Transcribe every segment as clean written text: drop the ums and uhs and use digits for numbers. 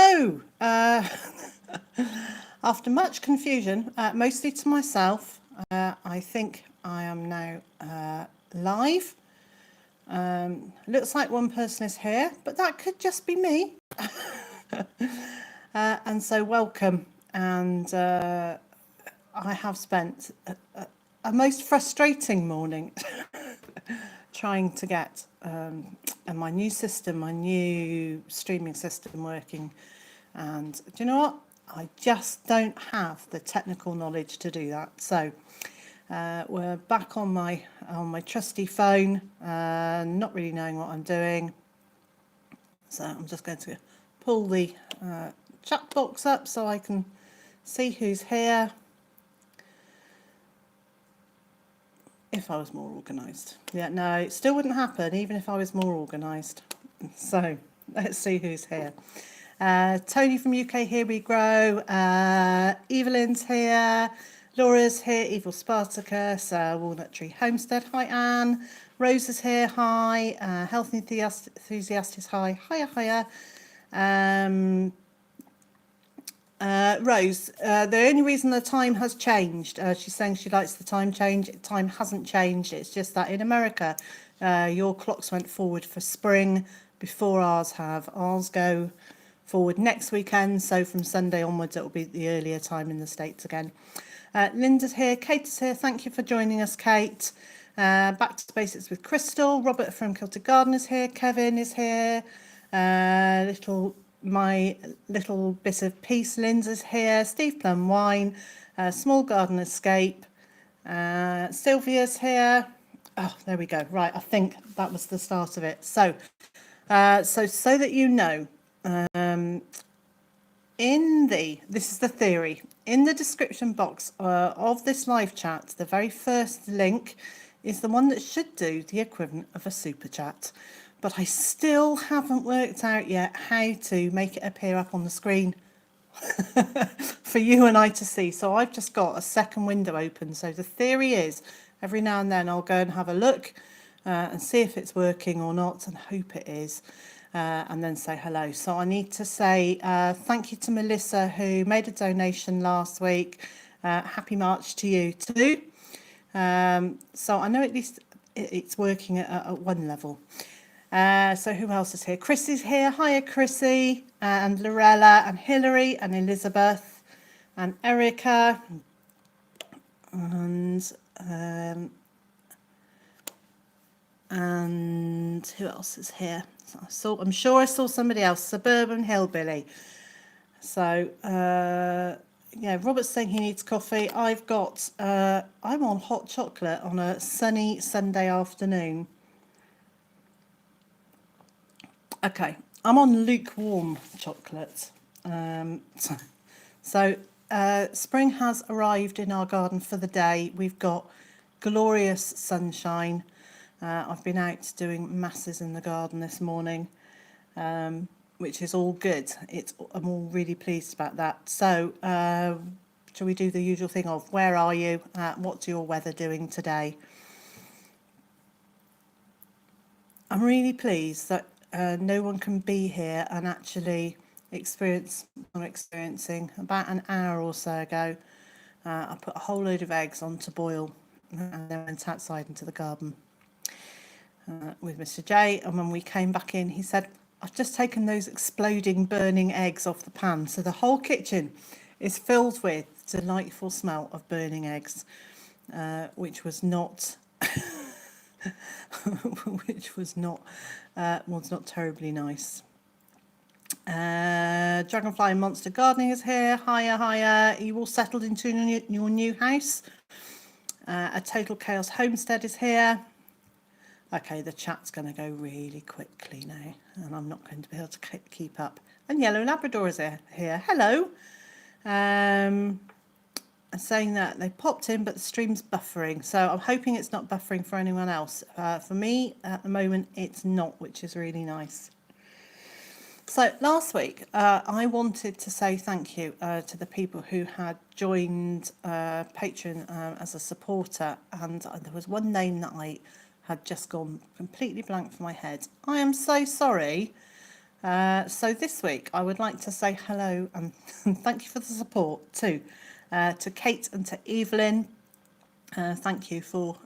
So, after much confusion, mostly to myself, I think I am now live. Looks like one person is here, but that could just be me. And so welcome. And I have spent a most frustrating morning trying to get my new system, my new streaming system working. And do you know what? I just don't have the technical knowledge to do that. So we're back on my trusty phone, not really knowing what I'm doing. So I'm just going to pull the chat box up so I can see who's here. If I was more organised. Yeah, no, it still wouldn't happen even if I was more organised. So let's see who's here. Tony from UK, Here We Grow. Evelyn's here. Laura's here. Evil Spartacus. Walnut Tree Homestead. Hi, Anne. Rose is here. Hi. Health Enthusiast is hi. Hiya. Rose, the only reason the time has changed, she's saying she likes the time change. Time hasn't changed. It's just that in America, your clocks went forward for spring before ours have. Ours go forward next weekend, so from Sunday onwards it will be the earlier time in the States again. Linda's here. Kate is here. Thank you for joining us, Kate. Back to Basics with Crystal. Robert from Celtic Garden is here. Kevin is here. My little bit of peace, Linda's here. Steve Plum Wine, Small Garden Escape, Sylvia's here. Oh, there we go. Right, I think that was the start of it. So that you know, this is the theory. In the description box of this live chat, the very first link is the one that should do the equivalent of a super chat. But I still haven't worked out yet how to make it appear up on the screen for you and I to see. So I've just got a second window open. So the theory is every now and then I'll go and have a look and see if it's working or not, and hope it is, and then say hello. So I need to say thank you to Melissa, who made a donation last week. Happy March to you too. So I know at least it's working at one level. So who else is here? Chris is here. Hiya, Chrissy, and Lorella, and Hilary, and Elizabeth, and Erica, and who else is here? I'm sure I saw somebody else. Suburban Hillbilly. So yeah, Robert's saying he needs coffee. I'm on hot chocolate on a sunny Sunday afternoon. Okay, I'm on lukewarm chocolate. So spring has arrived in our garden for the day. We've got glorious sunshine. I've been out doing masses in the garden this morning, which is all good. I'm all really pleased about that. So shall we do the usual thing of where are you? What's your weather doing today? I'm really pleased that no one can be here and actually experience what I'm experiencing. About an hour or so ago, I put a whole load of eggs on to boil and then went outside into the garden with Mr. J. And when we came back in, he said, I've just taken those exploding, burning eggs off the pan. So the whole kitchen is filled with delightful smell of burning eggs, which was not... was not terribly nice. Dragonfly and Monster Gardening is here. Hiya. Are you all settled into your new house? A Total Chaos Homestead is here. Okay, the chat's going to go really quickly now, and I'm not going to be able to keep up. And Yellow Labrador is here. Hello. Saying that they popped in, but the stream's buffering, so I'm hoping it's not buffering for anyone else. For me at the moment it's not, which is really nice. So last week I wanted to say thank you to the people who had joined Patreon as a supporter, and there was one name that I had just gone completely blank from my head. I am so sorry. So this week I would like to say hello and thank you for the support too, to Kate and to Evelyn. Thank you for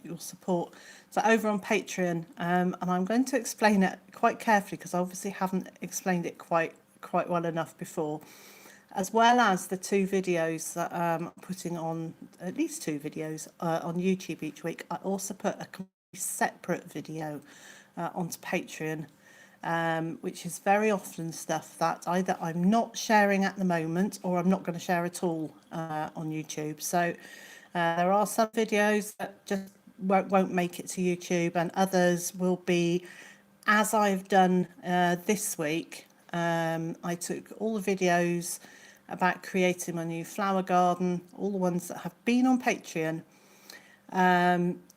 your support. So over on Patreon, and I'm going to explain it quite carefully because I obviously haven't explained it quite well enough before, as well as the 2 videos that I'm putting on, at least 2 videos on YouTube each week. I also put a completely separate video onto Patreon, which is very often stuff that either I'm not sharing at the moment or I'm not going to share at all on YouTube. So there are some videos that just won't make it to YouTube, and others will be, as I've done this week. I took all the videos about creating my new flower garden, all the ones that have been on Patreon.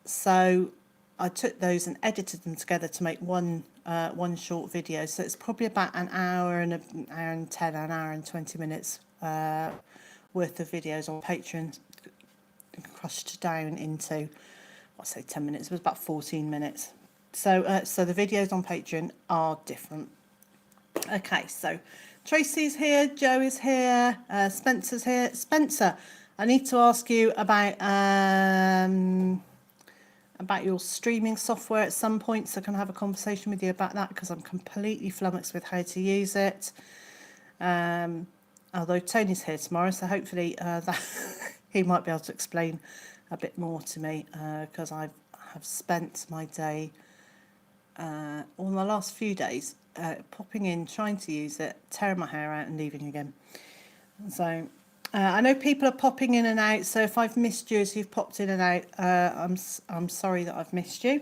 So I took those and edited them together to make one short video. So it's probably about an hour and 10, an hour and 20 minutes worth of videos on Patreon, crushed down into, I'll say 10 minutes, it was about 14 minutes. So so the videos on Patreon are different. Okay, so Tracy's here, Joe is here, Spencer's here. Spencer, I need to ask you about your streaming software at some point, so I can have a conversation with you about that because I'm completely flummoxed with how to use it. Although Tony's here tomorrow, so hopefully that he might be able to explain a bit more to me, because I have spent my day, all the last few days, popping in, trying to use it, tearing my hair out and leaving again. So I know people are popping in and out, so if I've missed you as you've popped in and out, I'm sorry that I've missed you.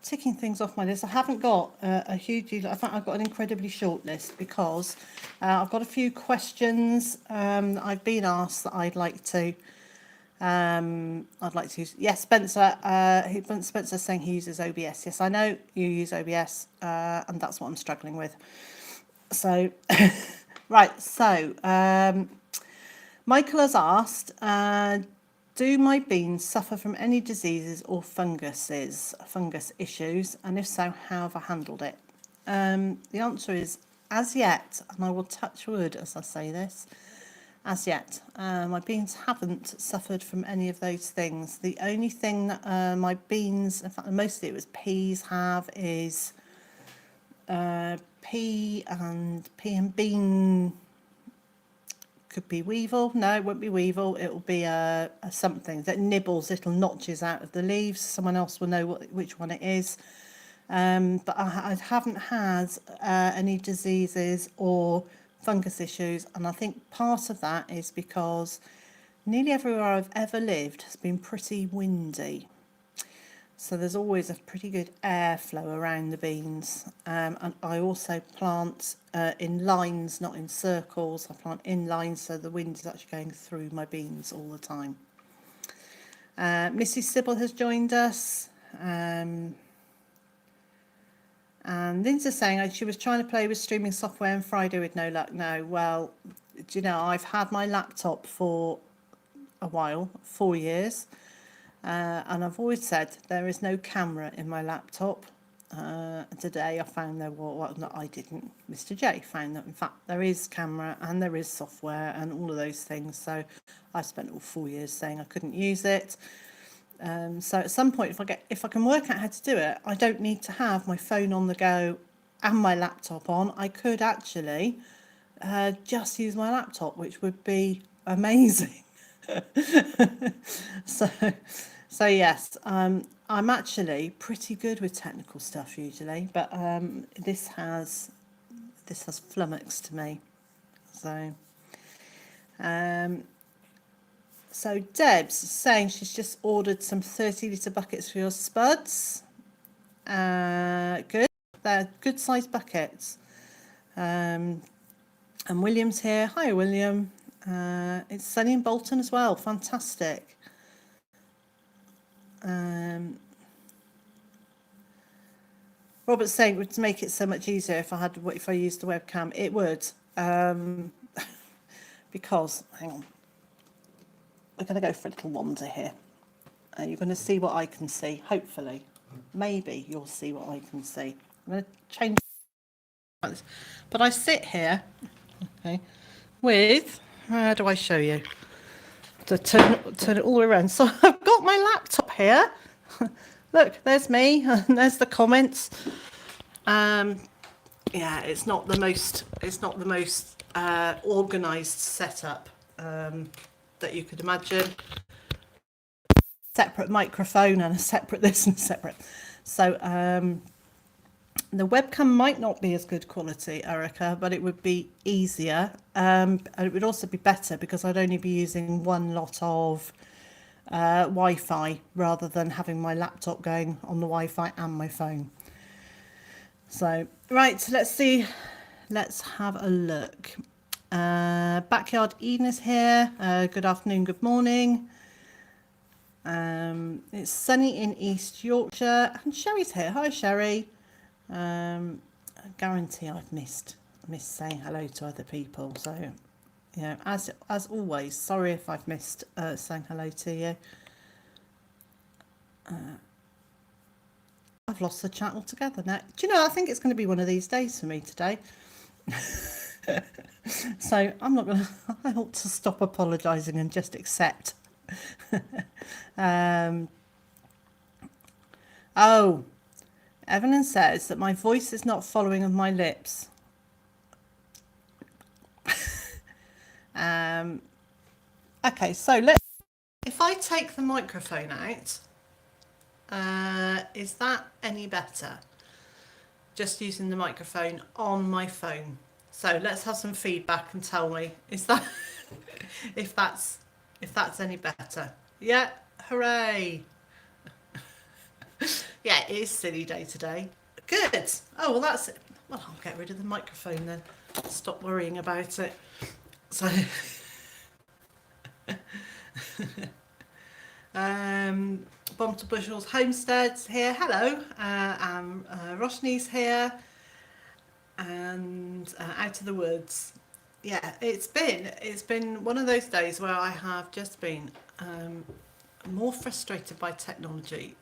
Ticking things off my list. I haven't got a huge, I think I've got an incredibly short list because I've got a few questions I've been asked that I'd like to use. Yes, Spencer, Spencer's saying he uses OBS. Yes, I know you use OBS, and that's what I'm struggling with. So right, so Michael has asked, do my beans suffer from any diseases or fungus issues, and if so, how have I handled it? The answer is, as yet, and I will touch wood as I say this, as yet, my beans haven't suffered from any of those things. The only thing that my beans, in fact, mostly it was peas, have is pea and bean. Could be weevil. No, it won't be weevil. It will be a something that nibbles little notches out of the leaves. Someone else will know which one it is. But I haven't had any diseases or fungus issues, and I think part of that is because nearly everywhere I've ever lived has been pretty windy. So there's always a pretty good airflow around the beans. And I also plant in lines, not in circles. I plant in lines so the wind is actually going through my beans all the time. Mrs. Sybil has joined us. And Lynn's saying she was trying to play with streaming software on Friday with no luck. No, well, do you know, I've had my laptop for a while, 4 years. And I've always said there is no camera in my laptop. Today I found there was, well, no, I didn't. Mr. J found that in fact there is camera and there is software and all of those things. So I spent all 4 years saying I couldn't use it. So at some point, if I can work out how to do it, I don't need to have my phone on the go and my laptop on. I could actually just use my laptop, which would be amazing. So yes, I'm actually pretty good with technical stuff usually, but this has flummoxed me. So Deb's saying she's just ordered some 30-litre buckets for your spuds. Good, they're good sized buckets. And William's here. Hi, William. It's sunny in Bolton as well. Fantastic. Robert's saying it would make it so much easier if I used the webcam. It would, because hang on, we're going to go for a little wander here. You're going to see what I can see, hopefully. maybe you'll see what I can see. I'm going to change this. But I sit here, okay, with, how do I show you? To turn it all around. So I've got my laptop here. Look, there's me, and there's the comments. Yeah, it's not the most organised setup that you could imagine. Separate microphone and a separate this and separate. So the webcam might not be as good quality, Erica, but it would be easier. And it would also be better because I'd only be using one lot of Wi-Fi rather than having my laptop going on the Wi-Fi and my phone. So, right, let's see. Let's have a look. Backyard Eden is here. Good afternoon, good morning. It's sunny in East Yorkshire. And Sherry's here. Hi, Sherry. I guarantee I've missed saying hello to other people. So, you know, as always, sorry if I've missed saying hello to you. I've lost the chat altogether now. Do you know, I think it's going to be one of these days for me today. So I'm not going to, I ought to stop apologising and just accept. Oh, Evelyn says that my voice is not following of my lips. Okay, so if I take the microphone out, is that any better? Just using the microphone on my phone. So let's have some feedback and tell me, is that if that's any better? Yeah, hooray. Yeah, it is silly day today. Good. Oh, well, that's it. Well, I'll get rid of the microphone then. Stop worrying about it. So Bomb to Bushels Homestead's here. Hello. Roshni's here. And Out of the Woods. Yeah, it's been one of those days where I have just been more frustrated by technology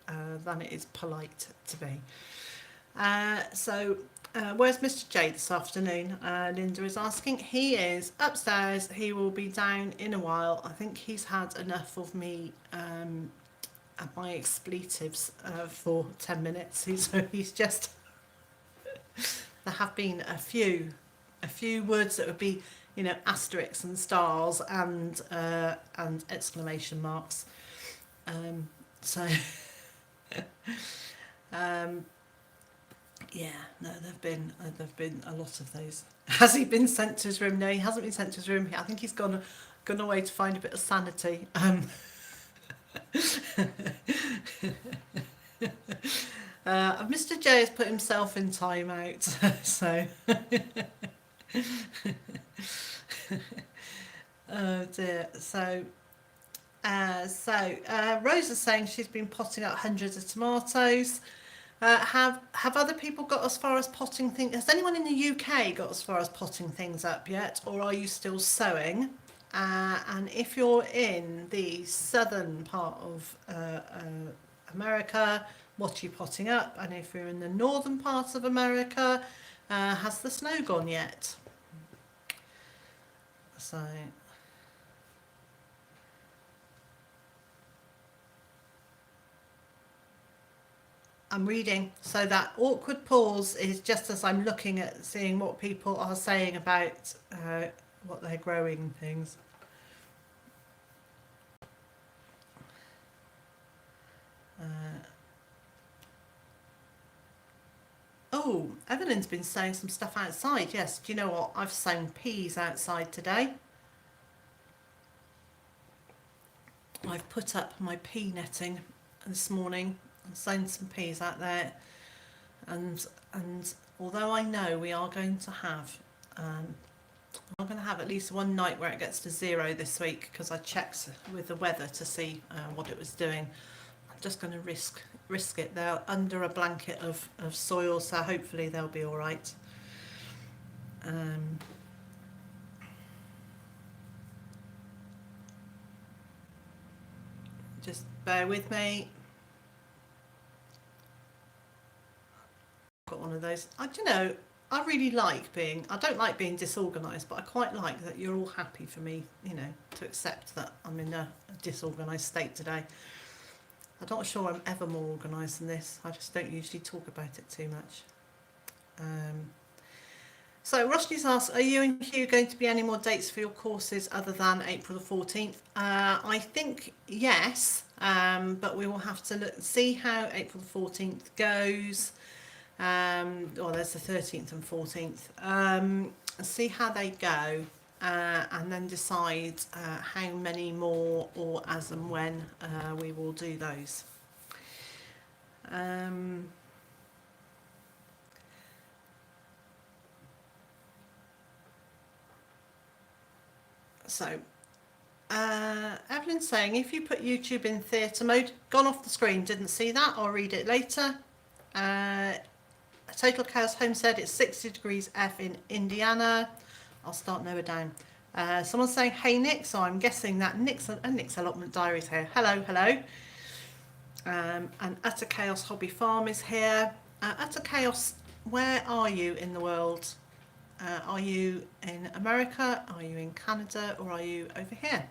than it is polite to be. So where's Mr. J this afternoon? Linda is asking. He is upstairs. He will be down in a while. I think he's had enough of me and my expletives for 10 minutes. He's just... There have been a few words that would be, you know, asterisks and stars and exclamation marks. So yeah, no, there've been a lot of those. Has he been sent to his room? No, he hasn't been sent to his room. I think he's gone away to find a bit of sanity. Mr. J has put himself in timeout, so. Oh dear. So Rose is saying she's been potting up hundreds of tomatoes. Have other people got as far as potting things? Has anyone in the UK got as far as potting things up yet, or are you still sowing? And if you're in the southern part of America, what are you potting up? And if you're in the northern part of America, has the snow gone yet? So I'm reading, so that awkward pause is just as I'm looking at seeing what people are saying about what they're growing and things. Oh, Evelyn's been sowing some stuff outside. Yes, do you know what? I've sown peas outside today. I've put up my pea netting this morning and sown some peas out there. And although I know we are going to have at least one night where it gets to 0 this week, because I checked with the weather to see what it was doing. I'm just going to risk it. They're under a blanket of soil, so hopefully they'll be all right. Just bear with me. got one of those. Do you know, I really like being, I don't like being disorganised, but I quite like that you're all happy for me, you know, to accept that I'm in a disorganised state today. I'm not sure I'm ever more organised than this. I just don't usually talk about it too much. So Roshni's asked, are you and Hugh going to be any more dates for your courses other than April the 14th? I think yes, but we will have to see how April the 14th goes. Or there's the 13th and 14th. See how they go, and then decide how many more or as and when we will do those. So, Evelyn's saying, if you put YouTube in theatre mode, gone off the screen, didn't see that, I'll read it later. Total Chaos Homestead, it's 60 degrees F in Indiana. I'll start lower down. Someone's saying, hey Nick, so I'm guessing that Nick's allotment diary is here. Hello, hello. And Utter Chaos Hobby Farm is here. Utter Chaos, where are you in the world? Are you in America? Are you in Canada? Or are you over here?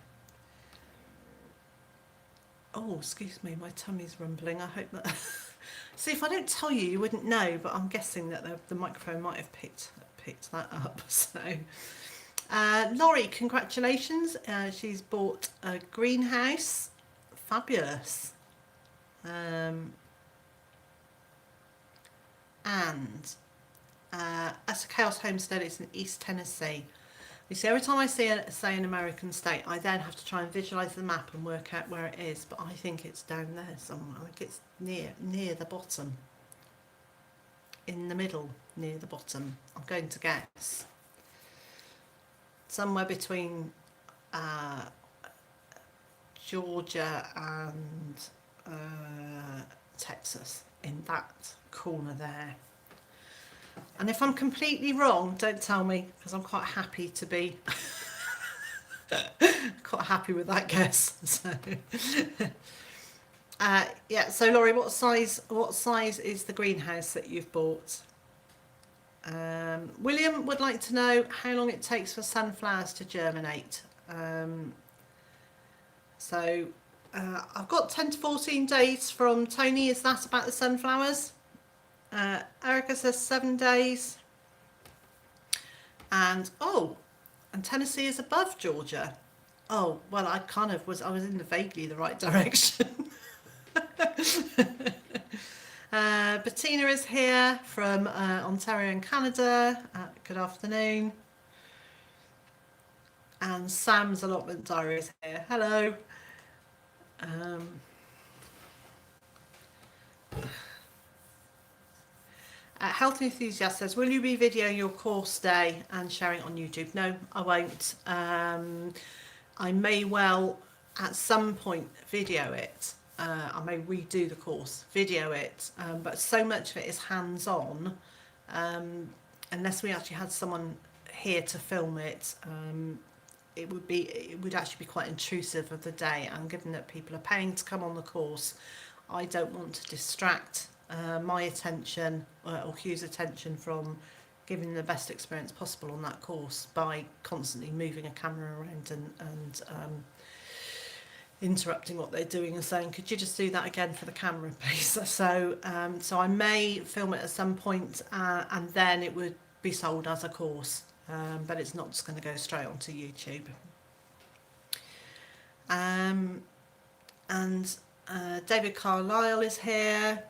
Oh, excuse me, my tummy's rumbling. I hope that... See, if I don't tell you, you wouldn't know, but I'm guessing that the microphone might have picked that up. So, Laurie, congratulations. She's bought a greenhouse. Fabulous. And Utter Chaos Homestead is in East Tennessee. You see, every time I say an American state, I then have to try and visualise the map and work out where it is, but I think it's down there somewhere. I think it's near the bottom. In the middle, near the bottom. I'm going to guess. Somewhere between Georgia and Texas, in that corner there. And if I'm completely wrong, don't tell me, because I'm quite happy to be quite happy with that guess. So, yeah. So Laurie, what size is the greenhouse that you've bought? William would like to know how long it takes for sunflowers to germinate. So I've got 10 to 14 days from Tony. Is that about the sunflowers? Erica says 7 days. And Tennessee is above Georgia. Oh, well, I was in vaguely the right direction. Bettina is here from Ontario in Canada. Good afternoon. And Sam's allotment diary is here. Hello. Health Enthusiast says, will you be videoing your course day and sharing it on YouTube? No, I won't. I may well at some point video it. I may redo the course, video it, but so much of it is hands-on. Unless we actually had someone here to film it, it would actually be quite intrusive of the day. And given that people are paying to come on the course, I don't want to distract my attention or Hugh's attention from giving the best experience possible on that course by constantly moving a camera around and interrupting what they're doing and saying, could you just do that again for the camera, please? So I may film it at some point and then it would be sold as a course, but it's not just going to go straight onto YouTube. David Carlisle is here.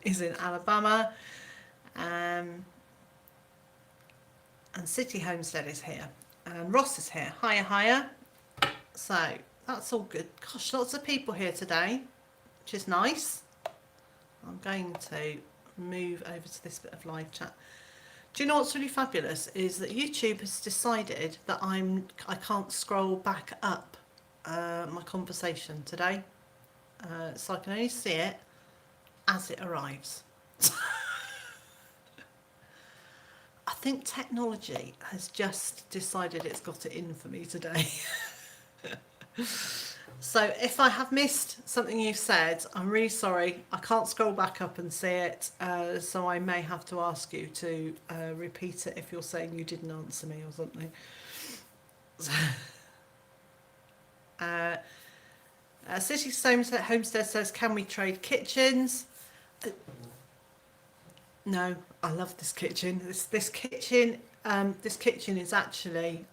Is in Alabama, and City Homestead is here, and Ross is here. Hiya. So that's all good. Gosh, lots of people here today, which is nice. I'm going to move over to this bit of live chat. Do you know what's really fabulous is that YouTube has decided that I can't scroll back up my conversation today, so I can only see it as it arrives. I think technology has just decided it's got it in for me today. So if I have missed something you've said, I'm really sorry. I can't scroll back up and see it, so I may have to ask you to repeat it if you're saying you didn't answer me or something. City Homestead says, can we trade kitchens? No, I love this kitchen. This kitchen is actually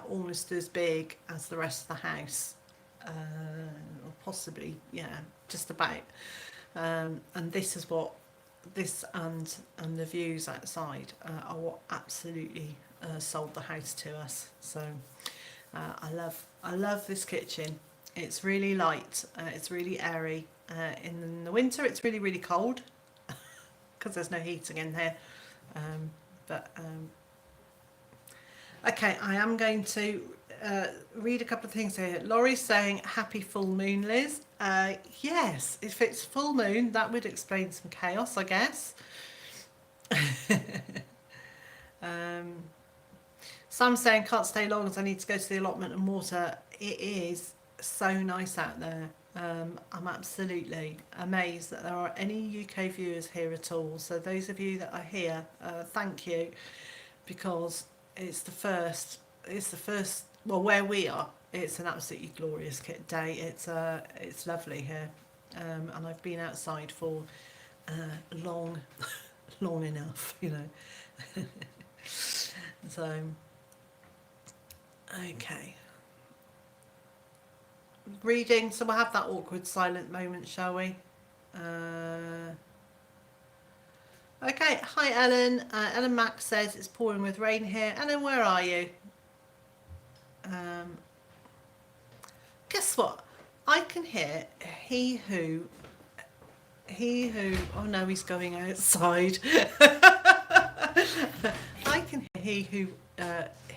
almost as big as the rest of the house, or possibly, yeah, just about. And this is what and the views outside are what absolutely sold the house to us. So I love this kitchen. It's really light. It's really airy. In the winter, it's really, really cold because there's no heating in here. Okay, I am going to read a couple of things here. Laurie's saying, happy full moon, Liz. Yes, if it's full moon, that would explain some chaos, I guess. Sam's saying, can't stay long as I need to go to the allotment and water. It is so nice out there. I'm absolutely amazed that there are any UK viewers here at all. So those of you that are here, thank you, because it's the first, well, where we are, it's an absolutely glorious day. It's lovely here. And I've been outside for long enough, you know. So, okay. Reading, so we'll have that awkward silent moment, shall we? Okay, hi Ellen. Ellen Mack says it's pouring with rain here. Ellen, where are you? Guess what? I can hear he who, oh no, he's going outside. I can hear he who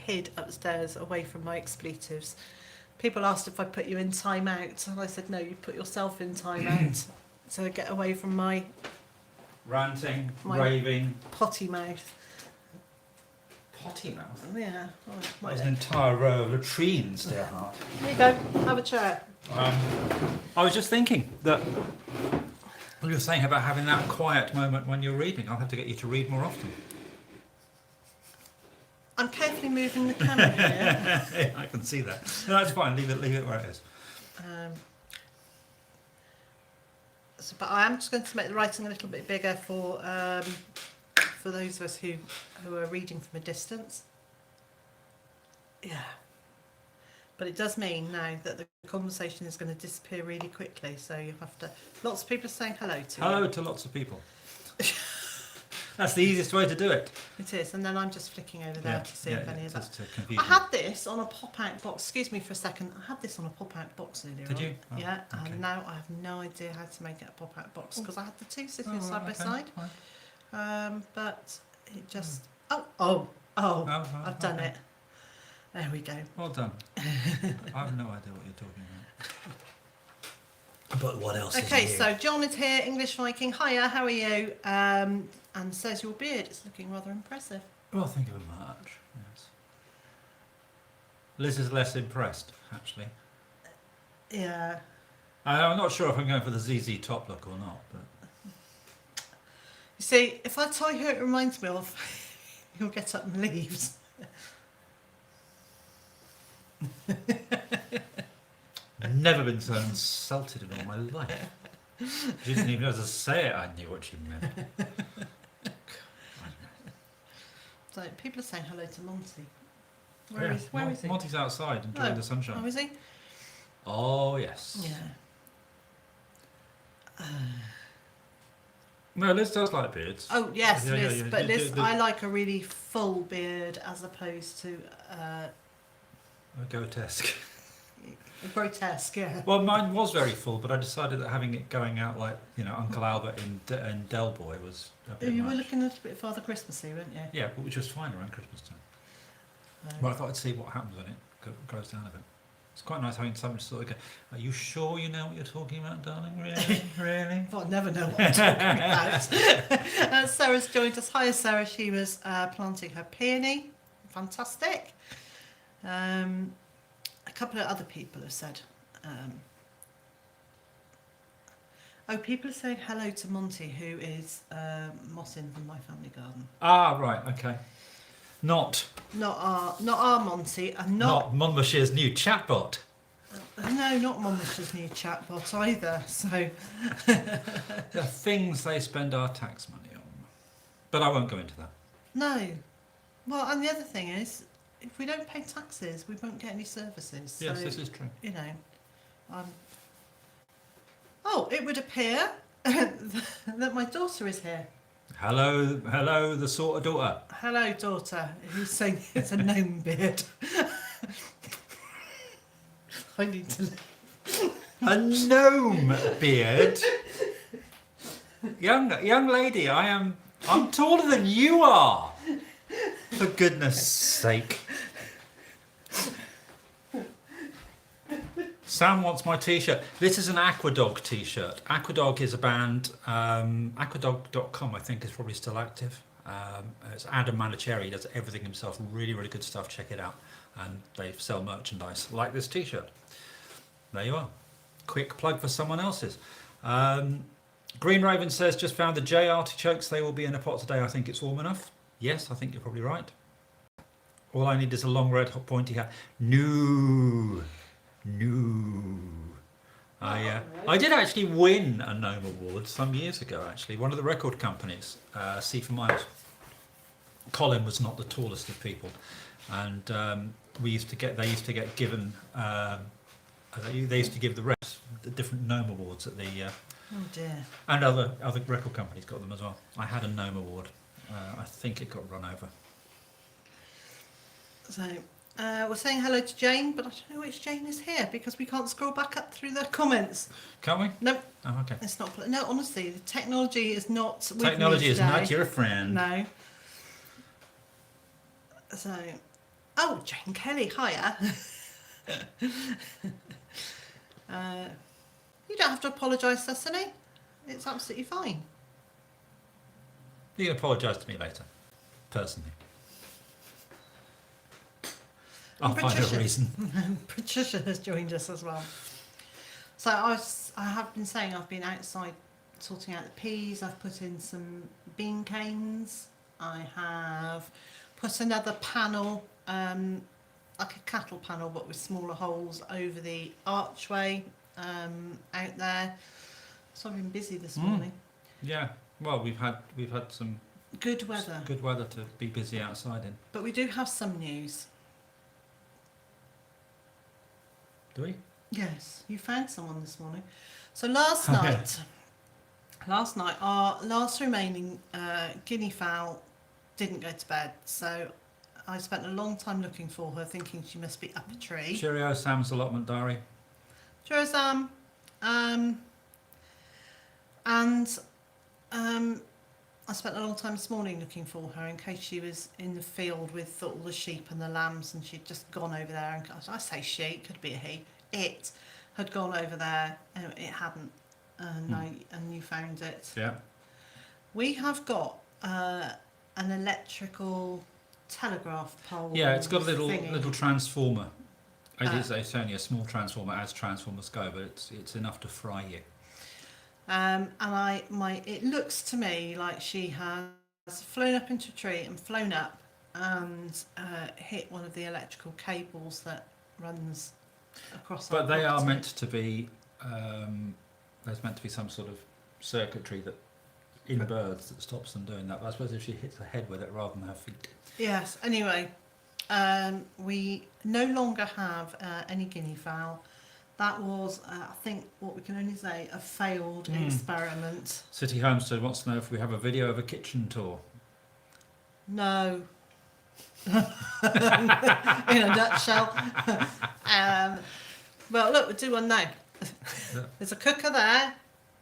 hid upstairs away from my expletives. People asked if I put you in time out, and I said, no, you put yourself in time out to get away from my ranting, raving, potty mouth. Potty mouth? Yeah. Oh, there's an entire row of latrines there, Hart. Here you go, have a chair. I was just thinking that you were saying about having that quiet moment when you're reading. I'll have to get you to read more often. I'm carefully moving the camera here. Yeah, I can see that. No, that's fine. Leave it where it is. But I am just going to make the writing a little bit bigger for those of us who are reading from a distance. Yeah. But it does mean now that the conversation is going to disappear really quickly. So you have to. Lots of people are saying hello to you. Hello to lots of people. That's the easiest way to do it. It is, and then I'm just flicking over there to see if any of that. I had this on a pop-out box. Excuse me for a second. I had this on a pop-out box earlier. Did you? Oh, yeah, okay. And now I have no idea how to make it a pop-out box because I had the two sitting side by side. But it just. Oh! I've done it. There we go. Well done. I have no idea what you're talking about. But what else? Okay, so John is here, English Viking. Hiya, how are you? And says your beard is looking rather impressive. Well, thank you very much. Yes. Liz is less impressed, actually. Yeah. I'm not sure if I'm going for the ZZ top look or not, but. You see, if I tell you who it reminds me of, you'll get up and leave. I've never been so insulted in all my life. She didn't even know how to say it. I knew what she meant. So people are saying hello to Monty. Where is he? Monty's outside enjoying the sunshine. Oh, is he? Oh, yes. Yeah. No, Liz does like beards. Oh, yes, yeah, Liz. Yeah. But Liz, I like a really full beard as opposed to... a grotesque. Grotesque, yeah. Well, mine was very full, but I decided that having it going out like, Uncle Albert in Del Boy was a bit You much. were looking a little bit Father Christmassy, weren't you? Yeah, but which was fine around Christmas time. But I thought I'd see what happens when it goes down a bit. It's quite nice having someone sort of go, are you sure you know what you're talking about, darling? Really? Really? Well, I never know what I'm talking about. Sarah's joined us. Hi, Sarah. She was planting her peony. Fantastic. A couple of other people have said Oh, people are saying hello to Monty, who is mossing from my family garden. Ah, right, okay. Not Not our Monty, and not Monmouthshire's new chatbot. no, not Monmouthshire's new chatbot either. So The things they spend our tax money on. But I won't go into that. no. Well, and the other thing is, if we don't pay taxes, we won't get any services. Yes, so, this is true. You know. Oh, it would appear that my daughter is here. Hello, the sort of daughter. Hello, daughter. Who's saying it's a gnome beard? I need to. A gnome beard. Young lady, I'm taller than you are. For goodness sake. Sam wants my t-shirt. This is an Aquadog t-shirt. Aquadog is a band. Aquadog.com I think is probably still active. It's Adam Manicherry. He does everything himself. Really, really good stuff. Check it out. And they sell merchandise like this t-shirt. There you are. Quick plug for someone else's. Green Raven says, just found the J artichokes. They will be in a pot today. I think it's warm enough. Yes, I think you're probably right. All I need is a long red pointy hat. No. I did actually win a gnome award some years ago. Actually, one of the record companies, C for Miles. Colin was not the tallest of people, and they used to get given. They used to give the rest the different gnome awards at the. Oh dear. And other record companies got them as well. I had a gnome award. I think it got run over. So we're saying hello to Jane, but I don't know which Jane is here because we can't scroll back up through the comments. Can't we? Nope. Oh, okay. It's not. No, honestly, the technology is not. With Technology me is today. not your friend. No. So, oh, Jane Kelly, hiya. You don't have to apologise, Cecily. It's absolutely fine. You can apologise to me later, personally. I'll find a reason. Patricia has joined us as well. So I have been saying I've been outside sorting out the peas. I've put in some bean canes. I have put another panel, like a cattle panel, but with smaller holes over the archway out there. So I've been busy this morning. Yeah. Well, we've had some good weather. Good weather to be busy outside in. But we do have some news. Do we? Yes, you found someone this morning. So last night, our last remaining guinea fowl didn't go to bed. So I spent a long time looking for her, thinking she must be up a tree. Cheerio, Sam's allotment diary. Cheerio, Sam. I spent a long time this morning looking for her in case she was in the field with all the sheep and the lambs, and she'd just gone over there. And I say she, it could be a he. It had gone over there, and it hadn't. And you found it. Yeah. We have got an electrical telegraph pole. Yeah, it's got a thingy. little transformer. It's only a small transformer, as transformers go, but it's enough to fry you. And it looks to me like she has flown up into a tree and flown up and hit one of the electrical cables that runs across. But they are meant to be. There's meant to be some sort of circuitry that in birds that stops them doing that. But I suppose if she hits her head with it rather than her feet. Yes. Anyway, we no longer have any guinea fowl. That was, I think, what we can only say, a failed experiment. City Homestead wants to know if we have a video of a kitchen tour. No. In a nutshell. Well, look, we'll do one now. There's a cooker there,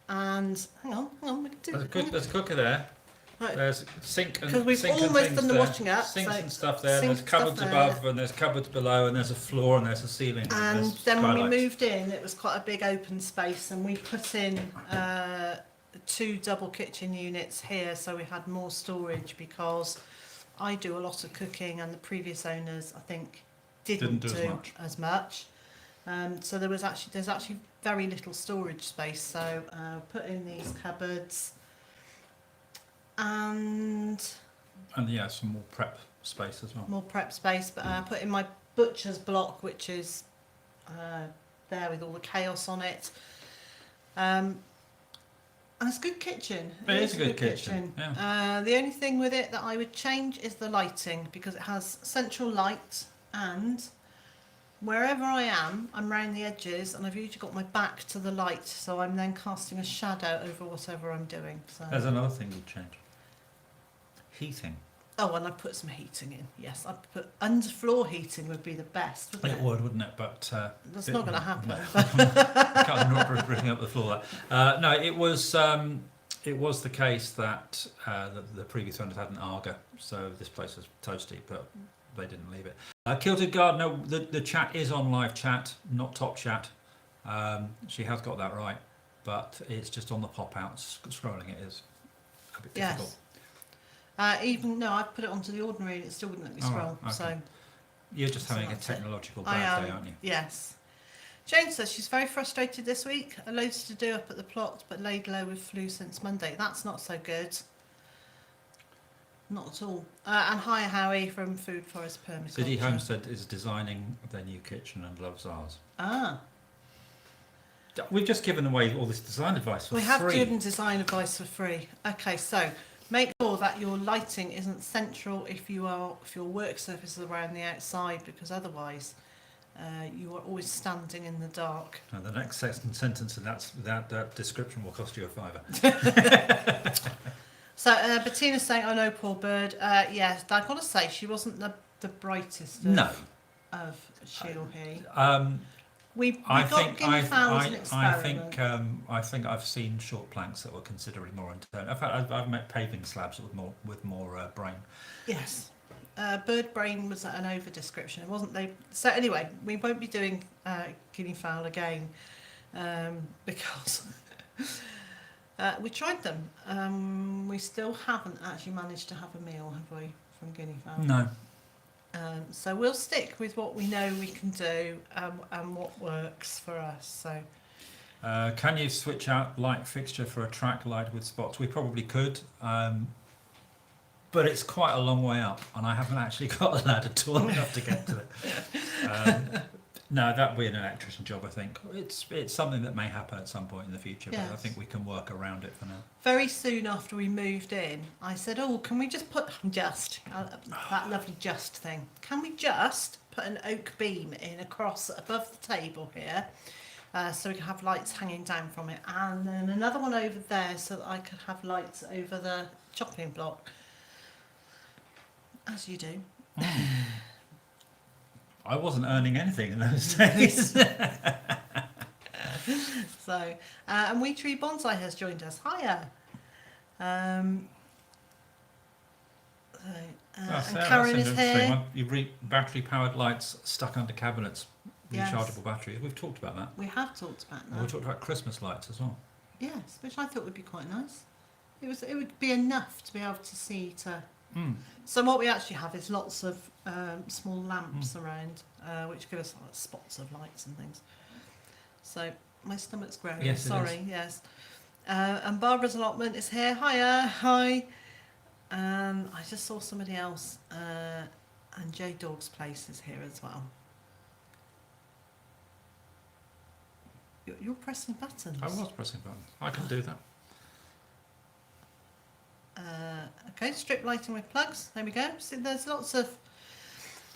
and hang on, we can do it. There's a cooker there. Right. There's sink and Because we've sink almost and done the there. washing up. Sinks so and stuff there. sink There's cupboards stuff above, and there's cupboards below, and there's a floor, and there's a ceiling. And there's then when we skylights. moved in, it was quite a big open space, and we put in 2 double kitchen units here, so we had more storage because I do a lot of cooking, and the previous owners, I think, didn't do do as much. So there's actually very little storage space. So put in these cupboards, and yeah, some more prep space as well. more prep space. But put in my butcher's block, which is there with all the chaos on it. And it's a good kitchen. It is a good kitchen. Yeah. The only thing with it that I would change is the lighting, because it has central light, and wherever I am, I'm round the edges, and I've usually got my back to the light, so I'm then casting a shadow over whatever I'm doing. So. There's another thing you'd change. Heating. Oh, and I put some heating in. Yes, I put underfloor heating would be the best, wouldn't it? It would, wouldn't it? But that's not going to happen. Can't not bringing up the floor. No, it was the case that the previous owners had an Arga, so this place was toasty, but they didn't leave it. Kilted Gardener, the chat is on live chat, not top chat. She has got that right, but it's just on the pop out. Scrolling it is a bit difficult. Yes. I put it onto the ordinary and it still wouldn't let me scroll. Right, okay. So you're just having a technological bad day, aren't you? Yes. Jane says she's very frustrated this week. Loads to do up at the plot, but laid low with flu since Monday. That's not so good. Not at all. And hi, Howie from Food Forest Permaculture. City Homestead is designing their new kitchen and loves ours. Ah. We've just given away all this design advice for free. We have given design advice for free. Okay, so make sure that your lighting isn't central if your work surface is around the outside, because otherwise you are always standing in the dark. And the next sentence in that description will cost you £5. So Bettina's saying, "Oh no, poor bird." Yes, I've got to say she wasn't the brightest. Of she or he. We got guinea fowl as an experiment. I think I've seen short planks that were considerably more internal. In fact, I've met paving slabs with more brain. Yes, bird brain was an over description. It wasn't they. So anyway, we won't be doing guinea fowl again because we tried them. We still haven't actually managed to have a meal, have we, from guinea fowl? No. So we'll stick with what we know we can do and what works for us. So, can you switch out light fixture for a track light with spots? We probably could, but it's quite a long way up, and I haven't actually got a ladder tall enough to get to it. No, that would be an electrician job, I think. It's something that may happen at some point in the future, yes. But I think we can work around it for now. Very soon after we moved in, I said, "Oh, can we just put that lovely just thing? Can we just put an oak beam in across above the table here, so we can have lights hanging down from it, and then another one over there so that I could have lights over the chopping block, as you do." I wasn't earning anything in those days. So, and We Tree Bonsai has joined us. Hiya. And Karen is here. You read battery-powered lights stuck under cabinets, rechargeable batteries. We've talked about that. We have talked about that. And we talked about Christmas lights as well. Yes, which I thought would be quite nice. It would be enough to be able to see to. So what we actually have is lots of small lamps around, which give us spots of lights and things. So my stomach's growling. Yes, sorry. Yes. And Barbara's allotment is here. Hiya, hi. I just saw somebody else, and J Dog's place is here as well. You're pressing buttons. I was pressing buttons. I can do that. Okay, strip lighting with plugs. There we go. See, there's lots of.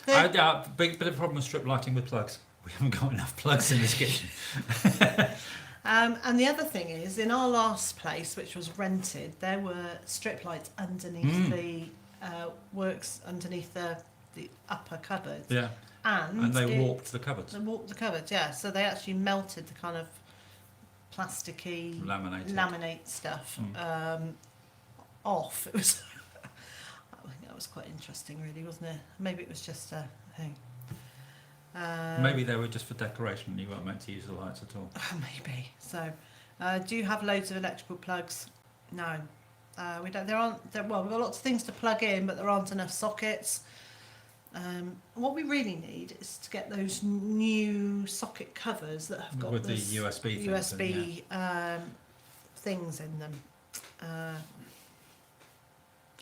Bit of problem with strip lighting with plugs. We haven't got enough plugs in this kitchen. And the other thing is, in our last place, which was rented, there were strip lights underneath the works, underneath the upper cupboard. Yeah. And they warped the cupboards. They warped the cupboards, yeah. So they actually melted the kind of plasticky laminate stuff off. It was. I think that was quite interesting, really, wasn't it? Maybe it was just a thing. Maybe they were just for decoration and you weren't meant to use the lights at all. Maybe. So, do you have loads of electrical plugs? No. We don't. Well, we've got lots of things to plug in, but there aren't enough sockets. What we really need is to get those new socket covers that have got With the this USB things in, USB things in them.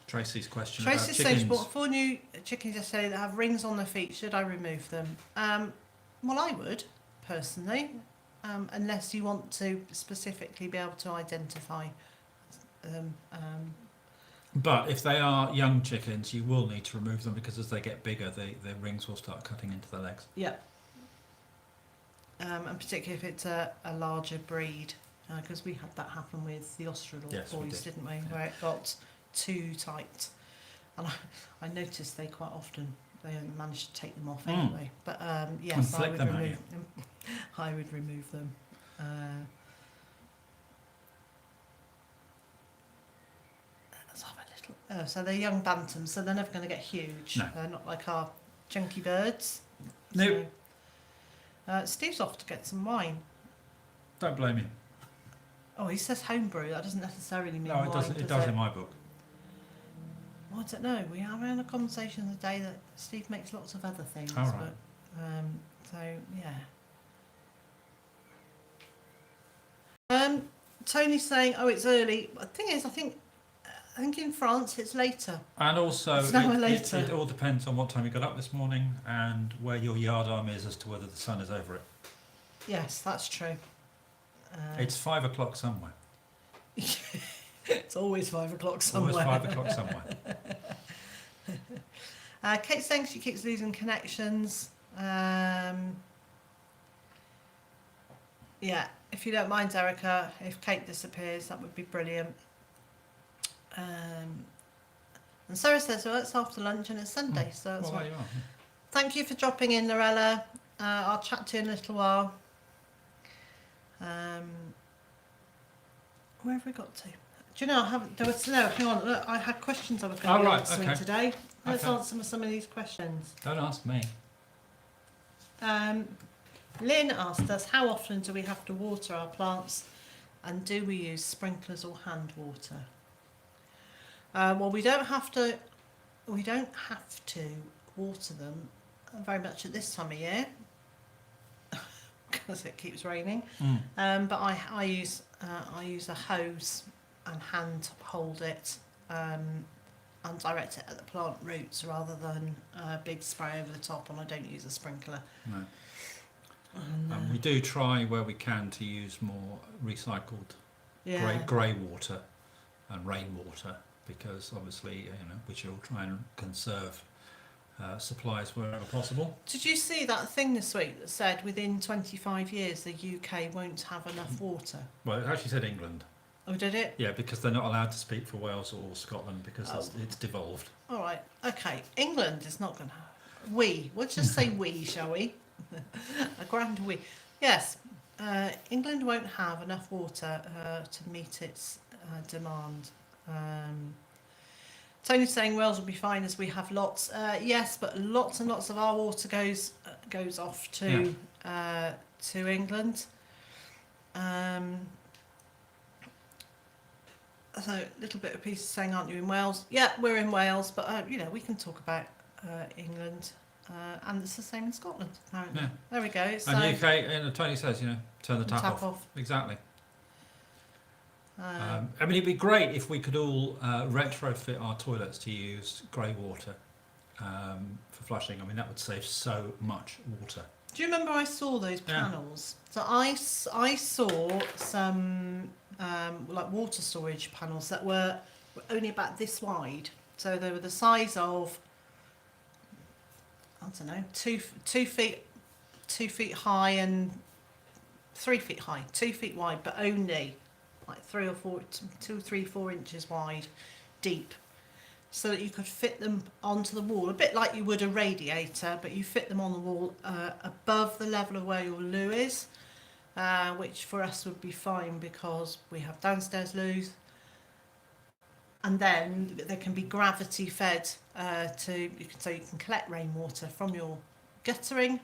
Tracy's question Tracy about says she chickens. bought 4 new chickens yesterday that have rings on their feet. Should I remove them? Well, I would, personally, unless you want to specifically be able to identify them. But if they are young chickens, you will need to remove them because as they get bigger, their rings will start cutting into their legs. Yeah. And particularly if it's a larger breed, because we had that happen with the Australorp Yes, we boys, did. didn't we? Yeah. Where it got too tight. And I noticed they quite often, they managed to take them off anyway. But yes, And I flick would them at remove you. them. I would remove them. Let's have a little. Oh, so they're young bantams, so they're never going to get huge. No. They're not like our chunky birds. Nope. So, Steve's off to get some wine. Don't blame you. Oh, he says homebrew. That doesn't necessarily mean No, wine, it doesn't. It does in my book. Well, I don't know. We are having a conversation the day that Steve makes lots of other things. All right. But, so yeah. Tony's saying, "Oh, it's early." The thing is, I think in France it's later. And also, It's an hour it later. all depends on what time you got up this morning and where your yard arm is as to whether the sun is over it. Yes, that's true. It's 5 o'clock somewhere. It's always 5 o'clock somewhere. Always 5 o'clock somewhere. Kate's saying she keeps losing connections. Yeah, if you don't mind, Erica, if Kate disappears, that would be brilliant. And Sarah says, well, it's after lunch and it's Sunday, so that's Well, right. there you are. Thank you for dropping in, Lorella. I'll chat to you in a little while. Where have we got to? Do you know, hang on, look, I had questions I was going to be answering today. Let's answer some of these questions. Don't ask me. Lynn asked us, how often do we have to water our plants and do we use sprinklers or hand water? Well, we don't have to water them very much at this time of year because it keeps raining. But I use a hose and hand hold it and direct it at the plant roots rather than a big spray over the top, and I don't use a sprinkler. No. And we do try where we can to use more recycled grey water and rainwater because obviously we should all try and conserve supplies wherever possible. Did you see that thing this week that said within 25 years the UK won't have enough water? Well, it actually said England. Oh, did it? Yeah, because they're not allowed to speak for Wales or Scotland because it's devolved. All right. Okay. England is not going to. We'll just say we, shall we? A grand we. Yes. England won't have enough water to meet its demand. Tony's saying Wales will be fine as we have lots. Yes, but lots and lots of our water goes off to England. So a little bit of piece saying, aren't you in Wales? Yeah, we're in Wales, but we can talk about England, and it's the same in Scotland apparently. Yeah. There we go. So, And UK, and Tony says, turn the tap off. Exactly. I mean, it'd be great if we could all retrofit our toilets to use grey water for flushing. I mean, that would save so much water. Do you remember I saw those panels? So I saw some like water storage panels that were only about this wide. So they were the size of, I don't know, 2 feet high and 3 feet high, 2 feet wide, but only like 3 or 4, 2, 3, 4 inches wide, deep, so that you could fit them onto the wall, a bit like you would a radiator, but you fit them on the wall above the level of where your loo is, which for us would be fine because we have downstairs loos. And then they can be gravity fed so you can collect rainwater from your guttering.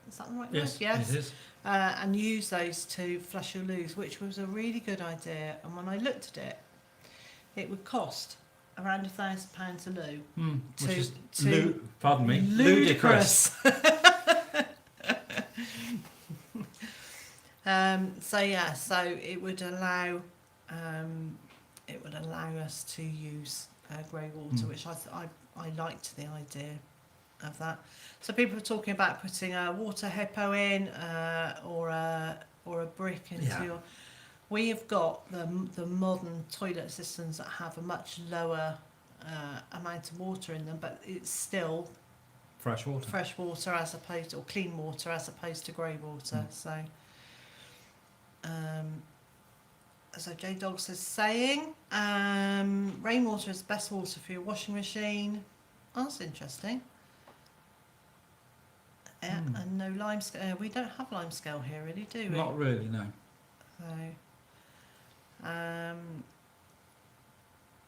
Is that the right word? Yes. It is. And use those to flush your loos, which was a really good idea. And when I looked at it, it would cost around £1,000 a loo. Which is, to pardon me, ludicrous. So it would allow us to use grey water, which I liked the idea of that. So people are talking about putting a water hippo in, or a brick into your. We have got the modern toilet systems that have a much lower amount of water in them, but it's still fresh water as opposed, or clean water as opposed to grey water. So J Dogs is saying rainwater is the best water for your washing machine. Oh, that's interesting. Yeah, and no lime scale. We don't have lime scale here, really, do we? Not really, no. So,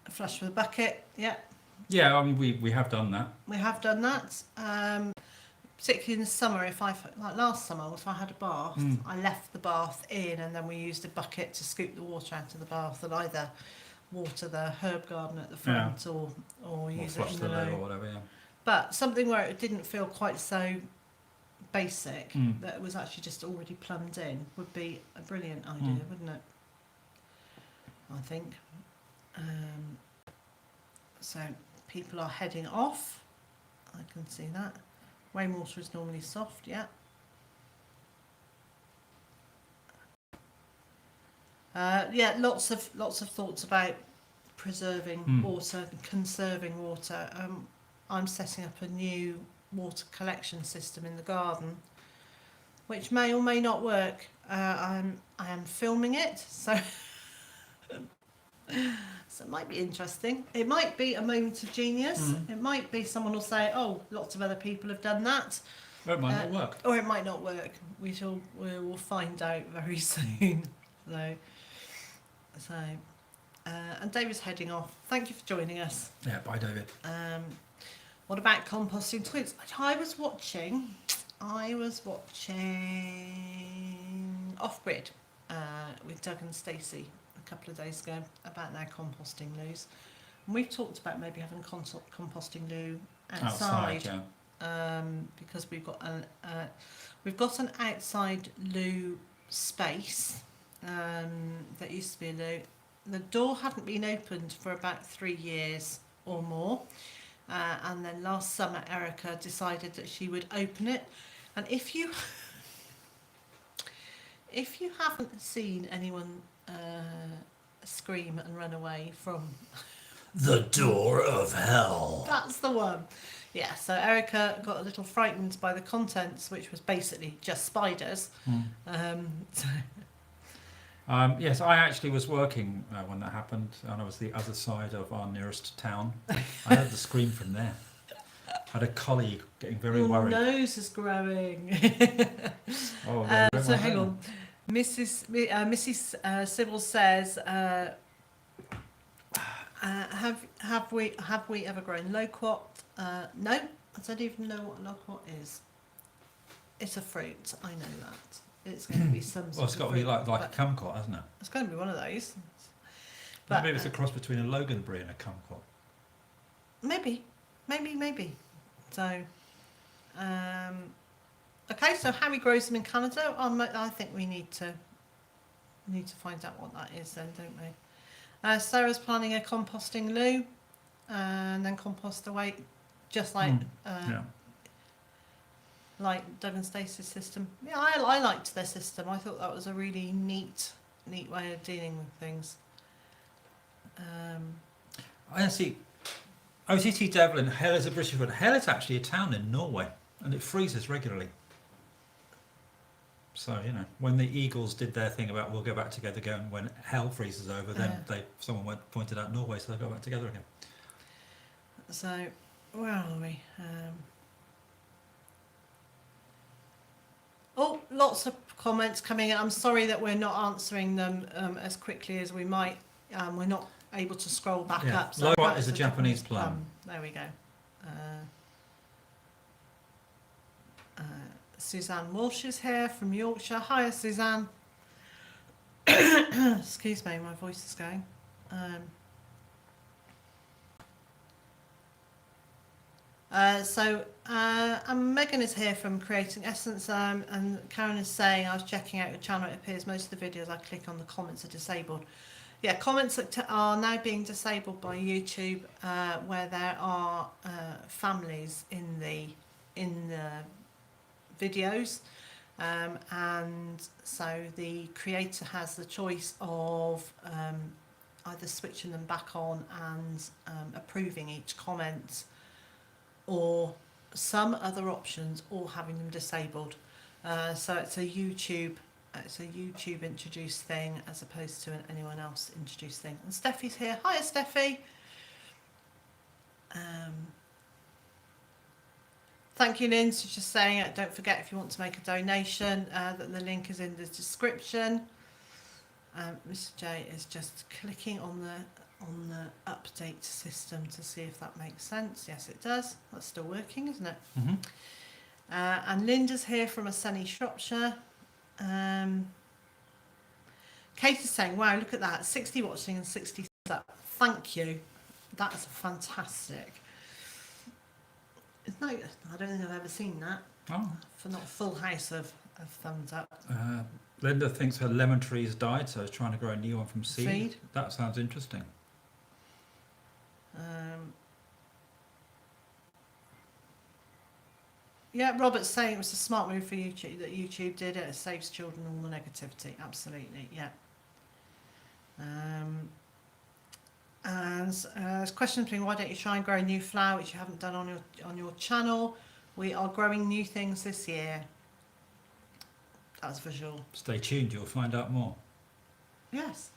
flush with a bucket. Yeah. Yeah, I mean we have done that. We have done that. Particularly in the summer, like last summer, if I had a bath, I left the bath in, and then we used a bucket to scoop the water out of the bath, and either water the herb garden at the front, or use it in the loo or whatever. Yeah. But something where it didn't feel quite so basic, that it was actually just already plumbed in, would be a brilliant idea, wouldn't it? I think. So people are heading off. I can see that. Rainwater is normally soft, yeah. Lots of thoughts about preserving water and conserving water. I'm setting up a new water collection system in the garden, which may or may not work. I am filming it, so so it might be interesting. It might be a moment of genius. It might be someone will say, "Oh, lots of other people have done that." Or it might not work. Or it might not work. We will find out very soon. And David's heading off. Thank you for joining us. Yeah, bye, David. What about composting toilets? I was watching Off Grid with Doug and Stacey a couple of days ago about their composting loos. And we've talked about maybe having a composting loo outside, because we've got an outside loo space that used to be a loo. The door hadn't been opened for about 3 years or more. And then last summer, Erica decided that she would open it. And if you haven't seen anyone scream and run away from the door of hell, that's the one. Yeah. So Erica got a little frightened by the contents, which was basically just spiders. Yes, I actually was working when that happened, and I was the other side of our nearest town. I heard the scream from there. I had a colleague getting very worried. Your nose is growing. So hang on. Mrs. Sybil says, have we ever grown loquat? No, I don't even know what loquat is. It's a fruit. I know that. It's going to be some sort well, it's got to be like a kumquat, hasn't it? It's going to be one of those. But maybe it's a cross between a loganberry and a kumquat. Maybe. So, okay. So how he grows them in Canada? I think we need to find out what that is then, don't we? Sarah's planning a composting loo, and then compost away, just like like Doug and Stacey's system. Yeah, I liked their system. I thought that was a really neat way of dealing with things. I see. OCT Devlin, Hell is a British word. Hell is actually a town in Norway, and it freezes regularly. So, when the Eagles did their thing about we'll go back together again when hell freezes over, then someone pointed out Norway, so they go back together again. So, where are we? Lots of comments coming in. I'm sorry that we're not answering them as quickly as we might. We're not able to scroll back up. So Loquat is a Japanese plum. There we go. Suzanne Walsh is here from Yorkshire. Hiya, Suzanne. Excuse me, my voice is going. And Megan is here from Creating Essence, and Karen is saying, I was checking out your channel, it appears most of the videos I click on the comments are disabled. Yeah, comments are now being disabled by YouTube, where there are families in the videos, and so the creator has the choice of either switching them back on and approving each comment, or some other options, or having them disabled. So it's a YouTube introduced thing as opposed to anyone else introduced thing. And Steffi's here. Hiya, Steffi. Thank you, Lynn. So just saying, don't forget if you want to make a donation, that the link is in the description. Mr. J is just clicking on the update system to see if that makes sense. Yes, it does. That's still working, isn't it? Mm-hmm. And Linda's here from a sunny Shropshire. Kate is saying, wow, look at that, 60 watching and 60 thumbs up. Thank you. That is fantastic. I don't think I've ever seen that. Oh. For not a full house of thumbs up. Linda thinks her lemon tree's died, so is trying to grow a new one from seed. That sounds interesting. Yeah, Robert's saying it was a smart move for YouTube, that YouTube did it. It saves children all the negativity. Absolutely, yeah. And there's questions being, why don't you try and grow a new flower, which you haven't done on your channel? We are growing new things this year. That's for sure. Stay tuned, you'll find out more. Yes.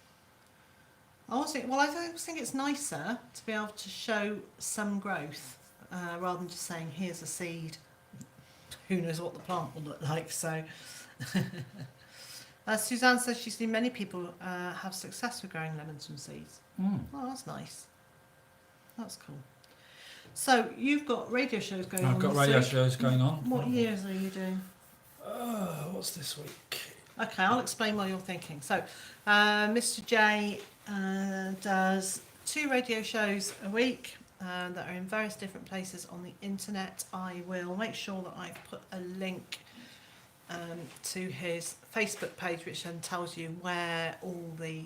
I always think it's nicer to be able to show some growth, rather than just saying, here's a seed. Who knows what the plant will look like. So Suzanne says she's seen many people have success with growing lemons from seeds. Oh, that's nice. That's cool. So you've got radio shows going on. I've got radio shows going on. What years are you doing? What's this week? Okay, I'll explain while you're thinking. So Mr. J does 2 radio shows a week that are in various different places on the internet. I will make sure that I've put a link to his Facebook page, which then tells you where all the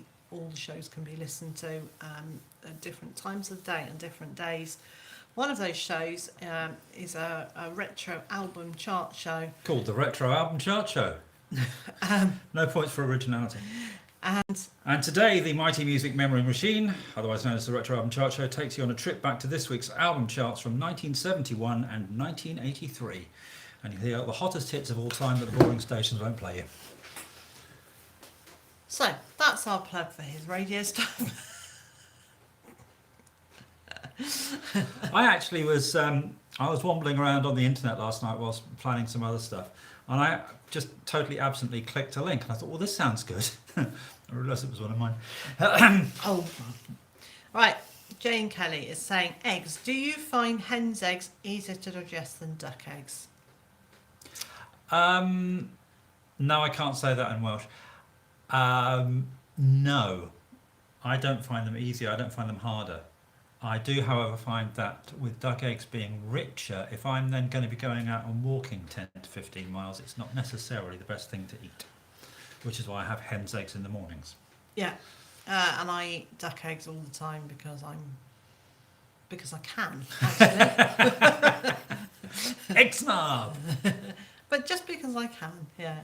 shows can be listened to at different times of the day and different days. One of those shows is a retro album chart show. Called the Retro Album Chart Show. No points for originality. And today, the Mighty Music Memory Machine, otherwise known as the Retro Album Chart Show, takes you on a trip back to this week's album charts from 1971 and 1983. And you hear the hottest hits of all time that the boring stations won't play you. So, that's our plug for his radio stuff. I actually was I was wandering around on the internet last night whilst planning some other stuff, and I just totally absently clicked a link, and I thought, well, this sounds good. I realised it was one of mine. Oh, right. Jane Kelly is saying, eggs. Do you find hen's eggs easier to digest than duck eggs? No, I can't say that in Welsh. No, I don't find them easier. I don't find them harder. I do, however, find that with duck eggs being richer, if I'm then going to be going out and walking 10 to 15 miles, it's not necessarily the best thing to eat, which is why I have hen's eggs in the mornings. Yeah, and I eat duck eggs all the time because I can, actually. Egg snob! But just because I can, yeah.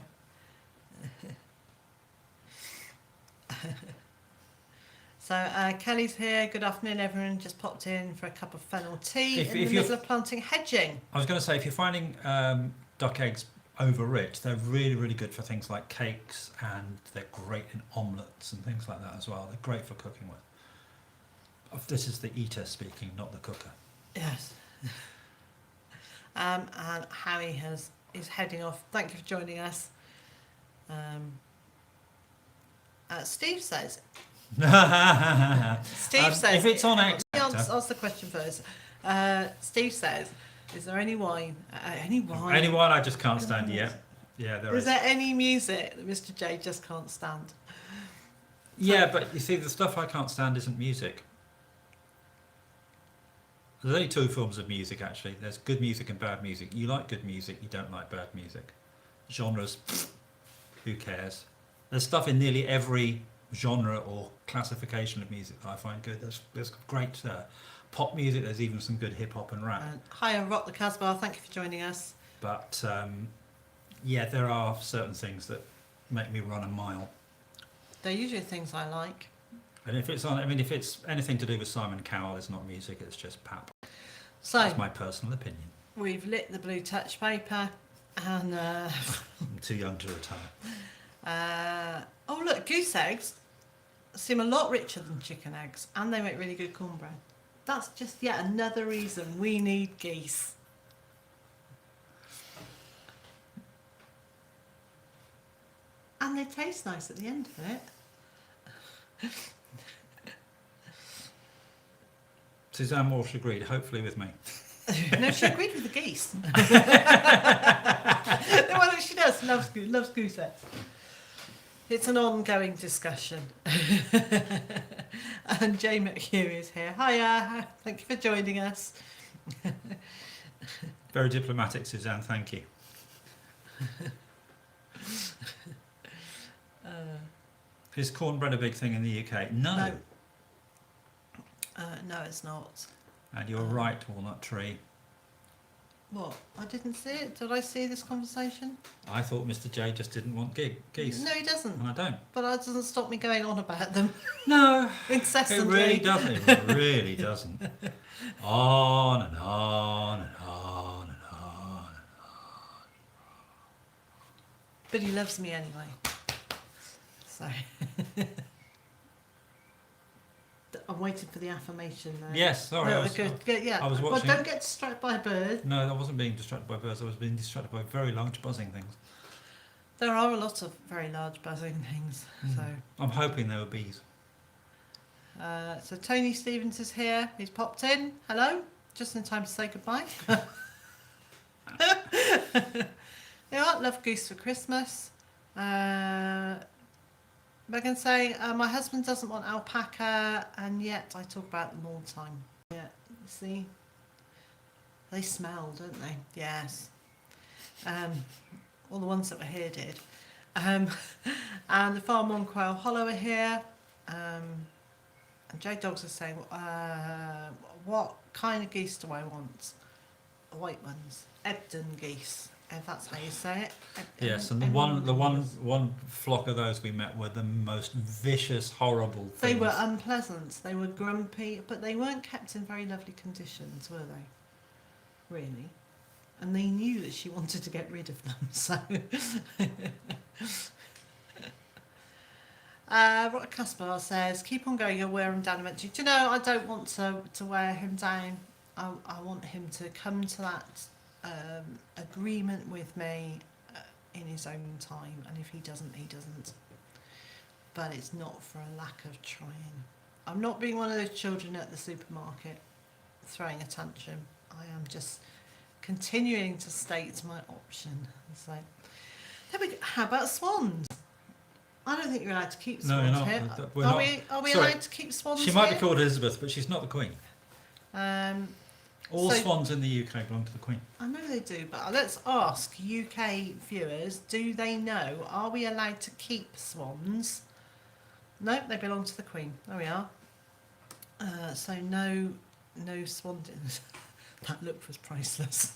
So Kelly's here. Good afternoon, everyone. Just popped in for a cup of fennel tea in the middle of planting hedging. I was going to say, if you're finding duck eggs over rich, they're really, really good for things like cakes, and they're great in omelettes and things like that as well. They're great for cooking with. This is the eater speaking, not the cooker. Yes. And Harry is heading off. Thank you for joining us. Steve says. Steve says. If it's on X. Ask the question first. Steve says, "Is there any wine? Any wine? Any wine I just can't stand yet. Yeah, there is. Is there any music that Mr. J just can't stand?" Yeah, but you see, the stuff I can't stand isn't music. There's only two forms of music, actually. There's good music and bad music. You like good music, you don't like bad music. Genres, who cares? There's stuff in nearly every genre or classification of music that I find good. There's great pop music, there's even some good hip-hop and rap. Hi, I'm Rock the Casbah. Thank you for joining us. But, yeah, there are certain things that make me run a mile. They're usually things I like. And if it's anything to do with Simon Cowell, it's not music, it's just pap. So, That's my personal opinion. we've lit the blue touch paper and... I'm too young to retire. oh, look, goose eggs seem a lot richer than chicken eggs and they make really good cornbread. That's just yet another reason we need geese. And they taste nice at the end of it. Suzanne Walsh agreed, hopefully with me. No, she agreed with the geese. Well, she does. Loves goose eggs. It's an ongoing discussion. And Jay McHugh is here. Hiya. Thank you for joining us. Very diplomatic, Suzanne, thank you. Is cornbread a big thing in the UK? No. No, it's not. And you're right, Walnut Tree. What? I didn't see it. Did I see this conversation? I thought Mr. J just didn't want geese. No, he doesn't. And I don't. But that doesn't stop me going on about them No, incessantly. it really doesn't. It really doesn't. On and on and on and on. But he loves me anyway. So I'm waiting for the affirmation there. Yes, sorry. No, yeah. I was Well, watching. don't get distracted by a bird. No, I wasn't being distracted by birds. I was being distracted by very large buzzing things. There are a lot of very large buzzing things. So I'm hoping there were bees. so Tony Stevens is here. He's popped in. Hello. Just in time to say goodbye. Yeah, love goose for Christmas. Megan saying, my husband doesn't want alpaca, and yet I talk about them all the time. Yeah, see? They smell, don't they? Yes. All the ones that were here did. And the Farm on Quail Hollow are here. And J Dogs are saying, what kind of geese do I want? White ones. Ebden geese. If that's how you say it. Yes, and the one flock of those we met were the most vicious, horrible things. They were unpleasant. They were grumpy, but they weren't kept in very lovely conditions, were they? Really? And they knew that she wanted to get rid of them, so... Rock Caspar says, keep on going, you'll wear him down eventually. Do you know, I don't want to wear him down. I want him to come to that agreement with me in his own time, and if he doesn't, he doesn't. But it's not for a lack of trying. I'm not being one of those children at the supermarket throwing a tantrum. I am just continuing to state my option. So there we go. How about swans? I don't think you're allowed to keep No, swans you're not. here. We're Are not. we Sorry. allowed to keep swans She might here? be called Elizabeth, but she's not the Queen. All So- swans in the UK belong to the Queen. I know they do, but let's ask UK viewers, do they know, are we allowed to keep swans? No, they belong to the Queen. There we are. So no swan dinners. That look was priceless.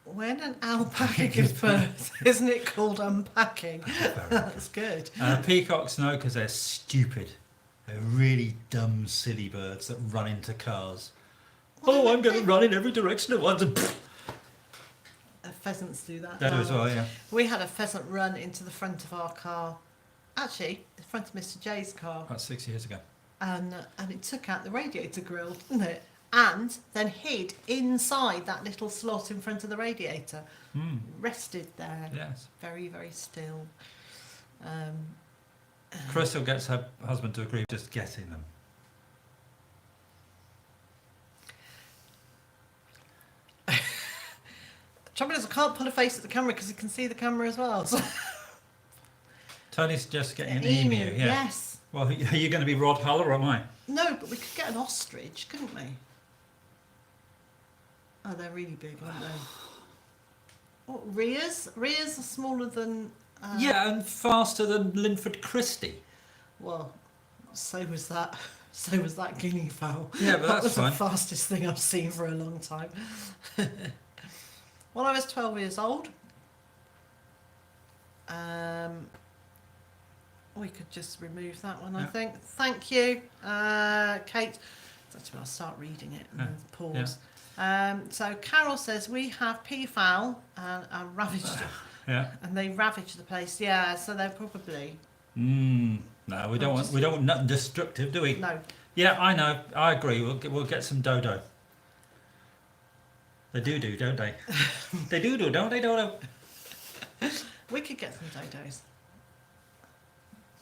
When an alpaca gives birth, isn't it called unpacking? That's good. Peacocks no, because they're stupid. They're really dumb, silly birds that run into cars. Well, I'm going to run in every direction at once. And Pheasants do that. that now. as well, yeah. We had a pheasant run into the front of our car. Actually, the front of Mr. J's car. About 6 years ago. And it took out the radiator grill, didn't it? And then hid inside that little slot in front of the radiator. Rested there. Yes. Very, very still. Crystal gets her husband to agree with just getting them. Trouble is, I can't pull a face at the camera because you can see the camera as well. So. Tony suggests getting an Emu, emu. Yeah. yes. Well, are you going to be Rod Hull or am I? No, but we could get an ostrich, couldn't we? Oh, they're really big, aren't they? What, rheas? Rheas are smaller than... Yeah, and faster than Linford Christie. Well, so was that. So was that guinea fowl. Yeah, but That that's was fine. the fastest thing I've seen for a long time. When I was 12 years old, we could just remove that one, I Yeah. think. Thank you, Kate. I'll start reading it and then pause. So Carol says we have peafowl and ravaged it, Yeah. and they ravage the place. Yeah, so they're probably No, we don't want nothing destructive, do we? no. Yeah, I know. I agree. We'll get some dodo. They do, don't they? They do, don't they, dodo? We could get some dodos.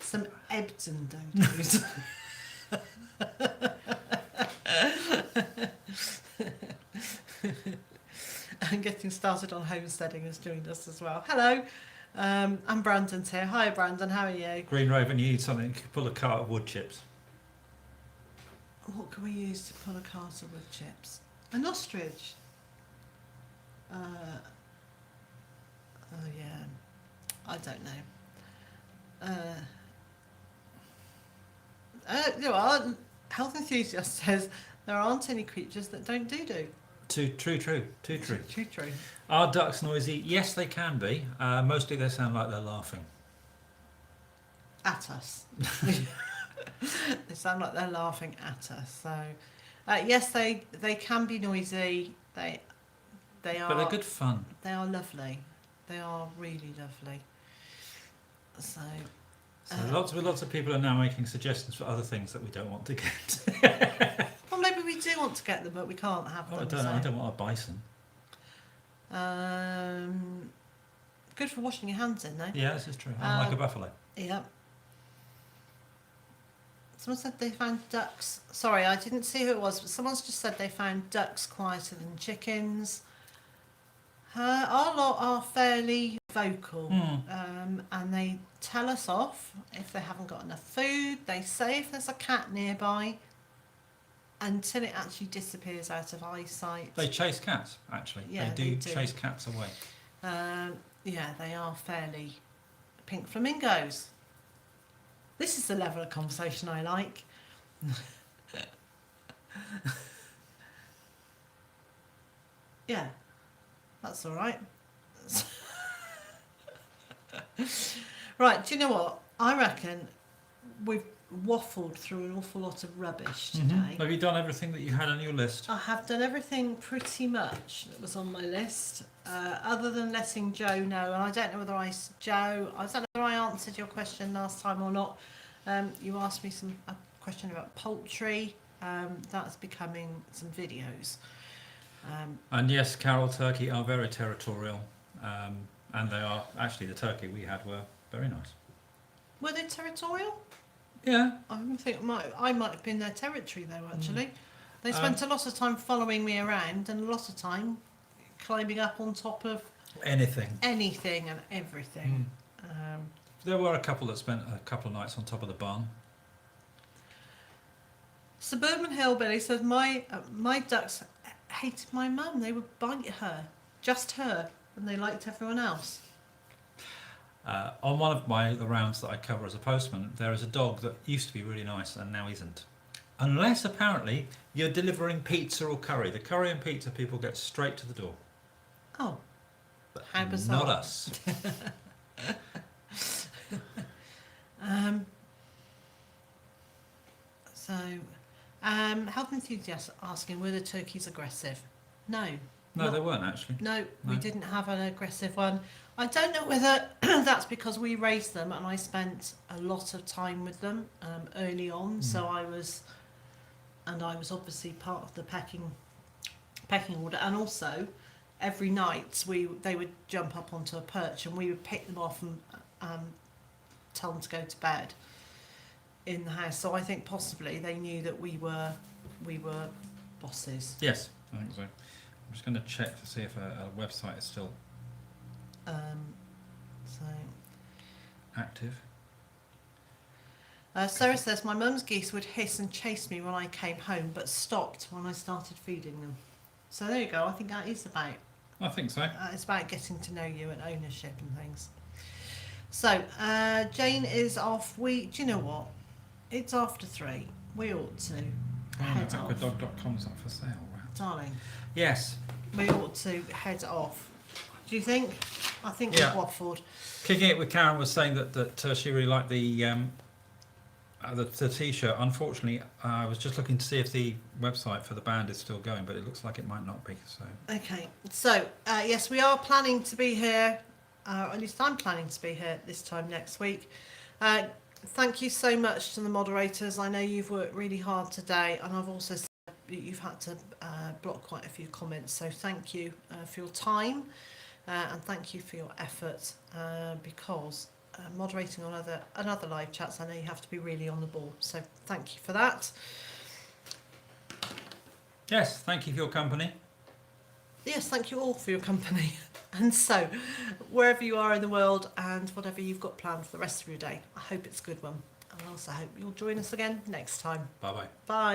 Some Ebden dodos. And getting started on homesteading has joined us as well. Hello, I'm Brandon's here. Hi, Brandon. How are you? Green Raven, you need something. You can pull a cart of wood chips. What can we use to pull a cart of wood chips? An ostrich. Oh yeah, I don't know. You know, health enthusiast says there aren't any creatures that don't do. Too true. True. Are ducks noisy? Yes, they can be. Mostly they sound like they're laughing. At us. They sound like they're laughing at us. So, yes, they can be noisy. They are. But they're good fun. They are lovely. They are really lovely. So lots of people are now making suggestions for other things that we don't want to get. well, maybe we do want to get them, but we can't have them. I don't want a bison. Good for washing your hands in, though. Yeah, this is true. I'm like a buffalo. Yeah. Someone said they found ducks. Sorry, I didn't see who it was, but someone's just said they found ducks quieter than chickens. Our lot are fairly vocal, and they tell us off if they haven't got enough food. They say if there's a cat nearby, until it actually disappears out of eyesight. They chase cats, actually. Yeah, they do chase cats away. Yeah, they are fairly pink flamingos. This is the level of conversation I like. Yeah, that's all right. Right, do you know what? I reckon we've waffled through an awful lot of rubbish today. Have you done everything that you had on your list? I have done everything pretty much that was on my list, other than letting Joe know. And I don't know whether I don't know whether I answered your question last time or not. You asked me a question about poultry. That's becoming some videos. And yes, Carol, turkey are very territorial, and they are actually the turkey we had were very nice. Were they territorial? Yeah. I think I might have been their territory though. Actually, they spent a lot of time following me around and a lot of time climbing up on top of anything and everything. There were a couple that spent a couple of nights on top of the barn. Suburban Hillbilly says my ducks hated my mum. They would bite her, just her, and they liked everyone else. On one of the rounds that I cover as a postman, there is a dog that used to be really nice and now isn't. Unless apparently you're delivering pizza or curry. The curry and pizza people get straight to the door. Oh, But how bizarre. not us. Health enthusiasts asking, were the turkeys aggressive? No. No, they weren't actually. No, we didn't have an aggressive one. I don't know whether that's because we raised them and I spent a lot of time with them early on. So I was obviously part of the pecking order, and also every night they would jump up onto a perch and we would pick them off and tell them to go to bed in the house. So I think possibly they knew that we were bosses. Yes, I think so. I'm just going to check to see if a website is still So active. Sarah says, my mum's geese would hiss and chase me when I came home, but stopped when I started feeding them. So there you go. I think that is about, I think so. it's about getting to know you and ownership and things. So, Jane is off. Do you know what? It's after 3. We ought to head off. Aquadog.com's up for sale, right? Darling, Yes. we ought to head off. Do you think? I think Yeah. we've waffled. Kicking It with Karen was saying that she really liked the t-shirt. Unfortunately, I was just looking to see if the website for the band is still going, but it looks like it might not be. So Okay, so yes, we are planning to be here, at least I'm planning to be here this time next week. Thank you so much to the moderators. I know you've worked really hard today, and I've also said that you've had to block quite a few comments, so thank you for your time, and thank you for your effort, because moderating on other live chats, I know you have to be really on the ball, so thank you for that. yes, thank you for your company. Yes, thank you all for your company. And so, wherever you are in the world and whatever you've got planned for the rest of your day, I hope it's a good one. And I also hope you'll join us again next time. Bye bye. Bye.